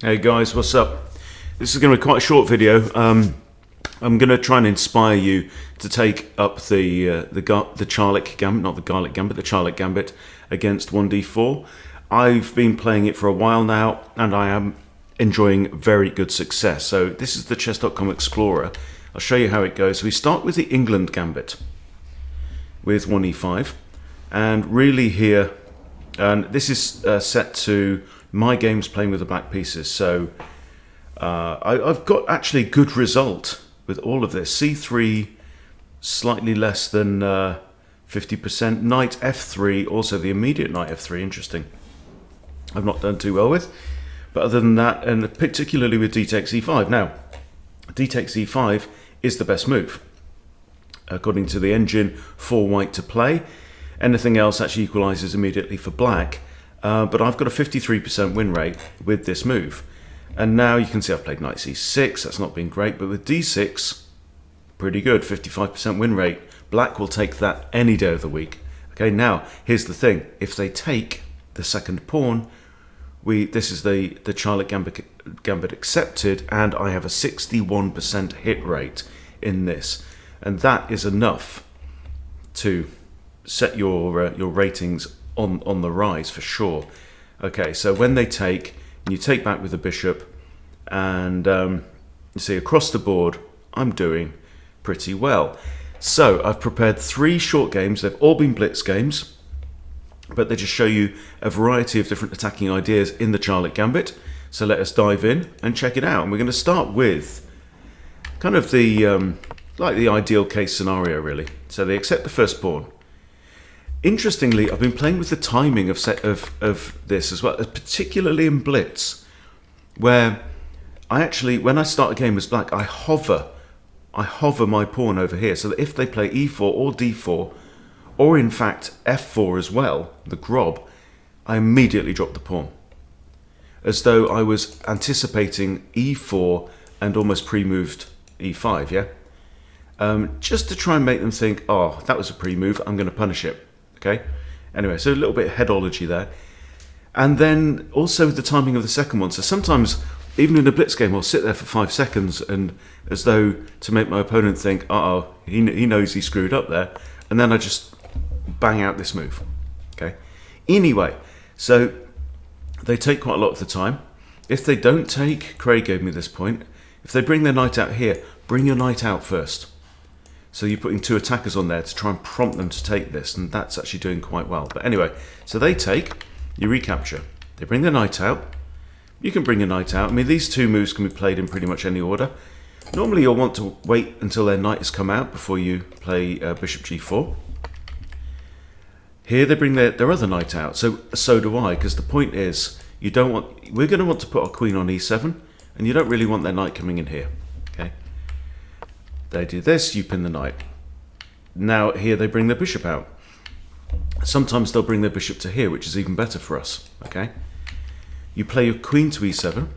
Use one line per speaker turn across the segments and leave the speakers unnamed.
Hey guys, what's up? This is going to be quite a short video. I'm going to try and inspire you to take up the Charlick Gambit, not the Garlic Gambit, the Charlick Gambit against 1d4. I've been playing it for a while now, and I am enjoying very good success. So this is the chess.com Explorer. I'll show you how it goes. We start with the England Gambit with 1e5, and really here, and this is set to my game's playing with the black pieces, so I've got actually good result with all of this. c3 slightly less than 50%, knight f3, also the immediate knight f3, interesting, I've not done too well with, but other than that, and particularly with d takes e5. Now d takes e5 is the best move according to the engine for white to play. Anything else actually equalizes immediately for black. But I've got a 53% win rate with this move. And now you can see I've played knight c6, that's not been great, but with d6, pretty good, 55% win rate. Black will take that any day of the week. Okay, now, here's the thing. If they take the second pawn, this is the Charlick Gambit accepted, and I have a 61% hit rate in this. And that is enough to set your ratings on the rise for sure. Okay, so when they take, and you take back with the bishop, and you see across the board I'm doing pretty well. So I've prepared 3 short games. They've all been blitz games, but they just show you a variety of different attacking ideas in the Charlick Gambit. So let us dive in and check it out. And we're going to start with kind of the like the ideal case scenario, really. So they accept the first pawn. Interestingly, I've been playing with the timing of this as well, particularly in blitz, where I actually, when I start a game as black, I hover my pawn over here, so that if they play e4 or d4, or in fact f4 as well, the grob, I immediately drop the pawn, as though I was anticipating e4 and almost pre-moved e5, yeah? Just to try and make them think, oh, that was a pre-move, I'm going to punish it. Okay, anyway, so a little bit of headology there. And then also the timing of the second one. So sometimes, even in a blitz game, I'll sit there for 5 seconds, and as though to make my opponent think, uh-oh, he knows he screwed up there. And then I just bang out this move. Okay, anyway, so they take quite a lot of the time. If they don't take, Craig gave me this point, if they bring their knight out here, bring your knight out first. So you're putting 2 attackers on there to try and prompt them to take this, and that's actually doing quite well. But anyway, so they take, you recapture. They bring their knight out. You can bring a knight out. I mean, these 2 moves can be played in pretty much any order. Normally you'll want to wait until their knight has come out before you play bishop g4. Here they bring their other knight out, so do I, because the point is, we're going to want to put our queen on e7, and you don't really want their knight coming in here. Okay. They do this, you pin the knight. Now here they bring their bishop out. Sometimes they'll bring their bishop to here, which is even better for us. Okay, you play your queen to e7.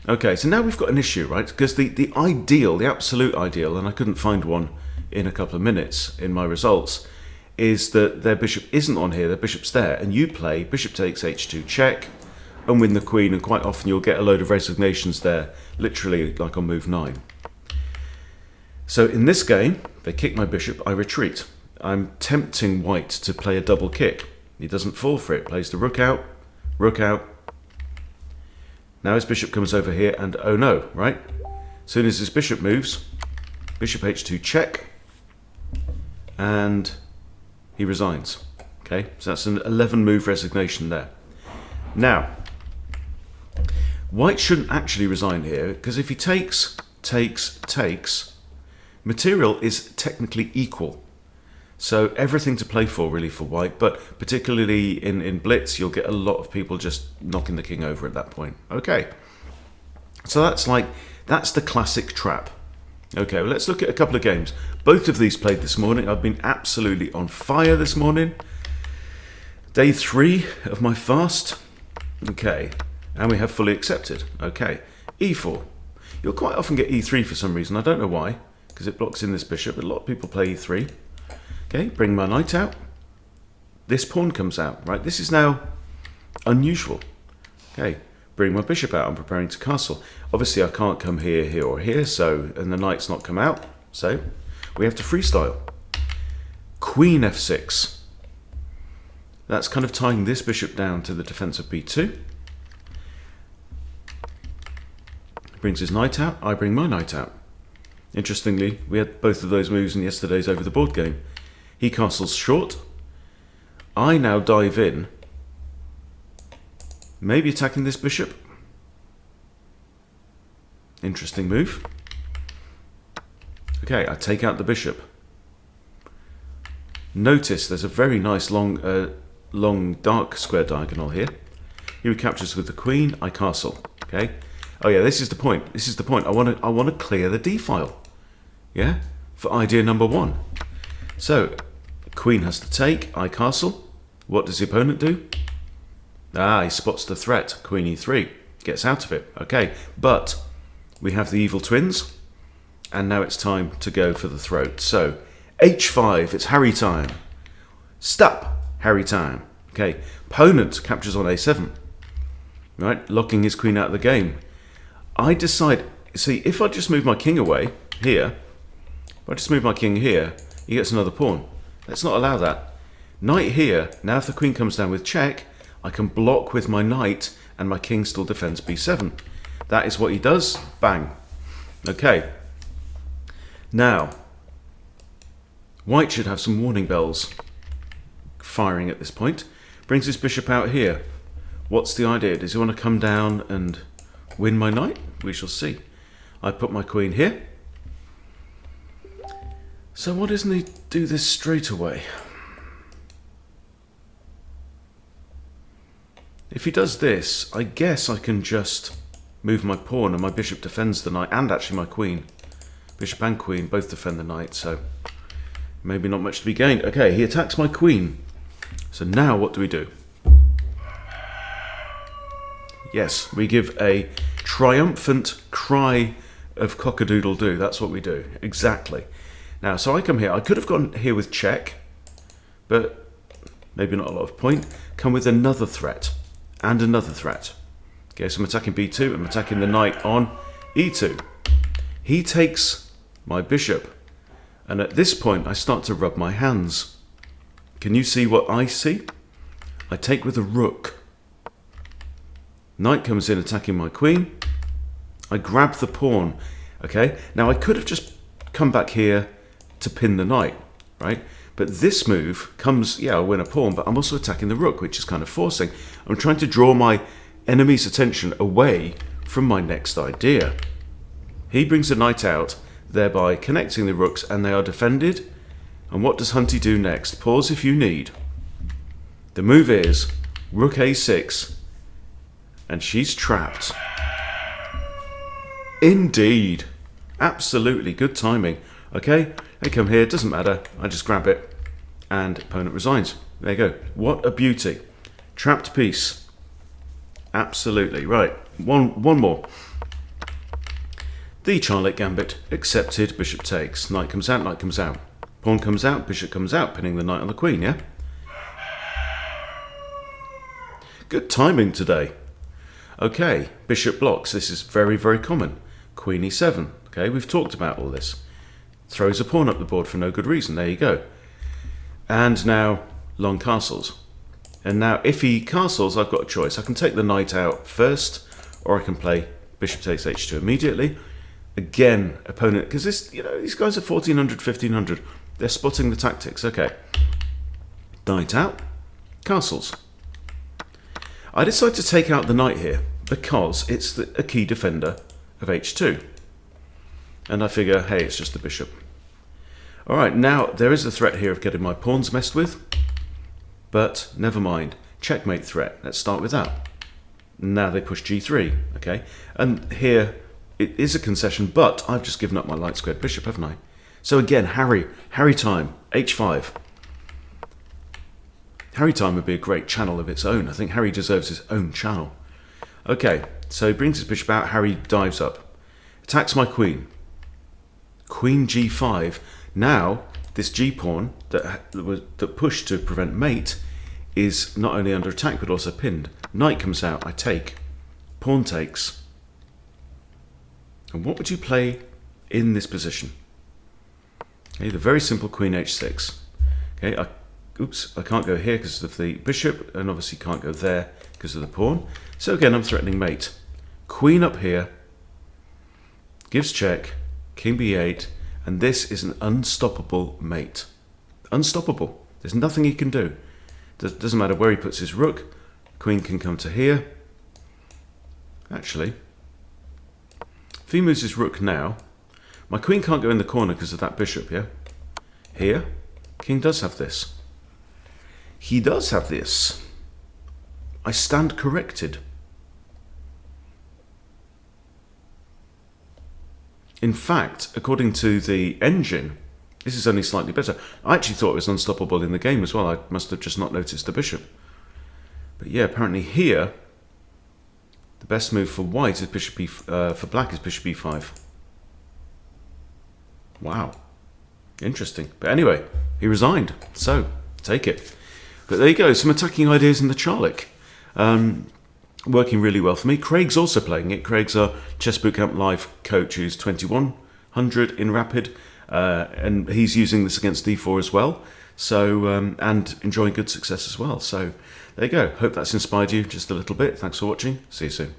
Okay, so now we've got an issue, right? Because the ideal, the absolute ideal, and I couldn't find one in a couple of minutes in my results, is that their bishop isn't on here, their bishop's there, and you play bishop takes h2 check and win the queen, and quite often you'll get a load of resignations there, literally like on move 9. So in this game, they kick my bishop, I retreat. I'm tempting white to play a double kick. He doesn't fall for it, plays the rook out, rook out. Now his bishop comes over here, and oh no, right? As soon as his bishop moves, bishop h2 check, and he resigns. Okay, so that's an 11 move resignation there. Now, white shouldn't actually resign here, because if he takes, material is technically equal. So everything to play for really for white, but particularly in blitz, you'll get a lot of people just knocking the king over at that point. Okay, so that's the classic trap. Okay, well, let's look at a couple of games. Both of these played this morning. I've been absolutely on fire this morning. Day 3 of my fast. Okay, and we have fully accepted. Okay, e4. You'll quite often get e3 for some reason. I don't know why, because it blocks in this bishop. A lot of people play e3. Okay, bring my knight out. This pawn comes out, right? This is now unusual. Okay, bring my bishop out. I'm preparing to castle. Obviously, I can't come here, here, or here, and the knight's not come out, so we have to freestyle. Queen f6. That's kind of tying this bishop down to the defense of b2. Brings his knight out, I bring my knight out. Interestingly, we had both of those moves in yesterday's over the board game. He castles short. I now dive in, maybe attacking this bishop. Interesting move. Okay, I take out the bishop. Notice there's a very nice long dark square diagonal here. He recaptures with the queen, I castle. Okay. Oh yeah, this is the point. This is the point. I want to clear the d file. Yeah, for idea number 1. So, queen has to take, I castle. What does the opponent do? Ah, he spots the threat. Queen e3 gets out of it. Okay, but we have the evil twins, and now it's time to go for the throat. So, h5. It's Harry time. Stop. Harry time. Okay. Opponent captures on a7. Right, locking his queen out of the game. I decide. See, if I just move my king away here, if I just move my king here, he gets another pawn. Let's not allow that. Knight here. Now, if the queen comes down with check, I can block with my knight, and my king still defends b7. That is what he does. Bang. Okay. Now, white should have some warning bells firing at this point. Brings his bishop out here. What's the idea? Does he want to come down and win my knight? We shall see. I put my queen here. So why doesn't he do this straight away? If he does this, I guess I can just move my pawn and my bishop defends the knight, and actually my queen. Bishop and queen both defend the knight, so maybe not much to be gained. Okay, he attacks my queen. So now what do we do? Yes, we give a triumphant cry of cock-a-doodle-doo. That's what we do. Exactly. Now, so I come here. I could have gone here with check, but maybe not a lot of point. Come with another threat and another threat. Okay, so I'm attacking b2. I'm attacking the knight on e2. He takes my bishop. And at this point, I start to rub my hands. Can you see what I see? I take with a rook. Knight comes in attacking my queen. I grab the pawn. Okay, now I could have just come back here to pin the knight, right? But this move comes, yeah, I win a pawn, but I'm also attacking the rook, which is kind of forcing. I'm trying to draw my enemy's attention away from my next idea. He brings the knight out, thereby connecting the rooks, and they are defended. And what does Hunty do next? Pause if you need. The move is rook a6, and she's trapped. Indeed. Absolutely. Good timing. Okay, they come here, doesn't matter. I just grab it, and opponent resigns. There you go. What a beauty. Trapped piece. Absolutely. Right, one more. The Charlick gambit accepted. Bishop takes. Knight comes out, knight comes out. Pawn comes out, bishop comes out, pinning the knight on the queen, yeah? Good timing today. Okay, bishop blocks. This is very, very common. Queen e7. Okay, we've talked about all this. Throws a pawn up the board for no good reason. There you go. And now, long castles. And now, if he castles, I've got a choice. I can take the knight out first, or I can play bishop takes h2 immediately. Again, opponent, because this, you know, these guys are 1400, 1500. They're spotting the tactics. Okay. Knight out. Castles. I decide to take out the knight here because it's a key defender of h2. And I figure, hey, it's just the bishop. All right, now there is a threat here of getting my pawns messed with. But never mind. Checkmate threat. Let's start with that. Now they push g3. Okay. And here it is a concession, but I've just given up my light squared bishop, haven't I? So again, Harry time, h5. Harry time would be a great channel of its own. I think Harry deserves his own channel. Okay, so he brings his bishop out. Harry dives up. Attacks my queen. Queen g5. Now, this g-pawn that pushed to prevent mate is not only under attack, but also pinned. Knight comes out. I take. pawn takes. And what would you play in this position? Okay, the very simple queen h6. Okay, I can't go here because of the bishop, and obviously can't go there because of the pawn. So again, I'm threatening mate. Queen up here, gives check, king b8, and this is an unstoppable mate. Unstoppable. There's nothing he can do. Doesn't matter where he puts his rook. Queen can come to here. Actually, if he moves his rook now, my queen can't go in the corner because of that bishop, yeah? Here, king does have this. He does have this. I stand corrected. In fact, according to the engine, this is only slightly better. I actually thought it was unstoppable in the game as well. I must have just not noticed the bishop. But yeah, apparently here, the best move for white is bishop b, for black is bishop b5. Wow. Interesting. But anyway, he resigned. So, take it. But there you go. Some attacking ideas in the Charlick. Working really well for me. Craig's also playing it. Craig's our Chess Bootcamp Live coach who's 2100 in Rapid. And he's using this against d4 as well. So, and enjoying good success as well. So, there you go. Hope that's inspired you just a little bit. Thanks for watching. See you soon.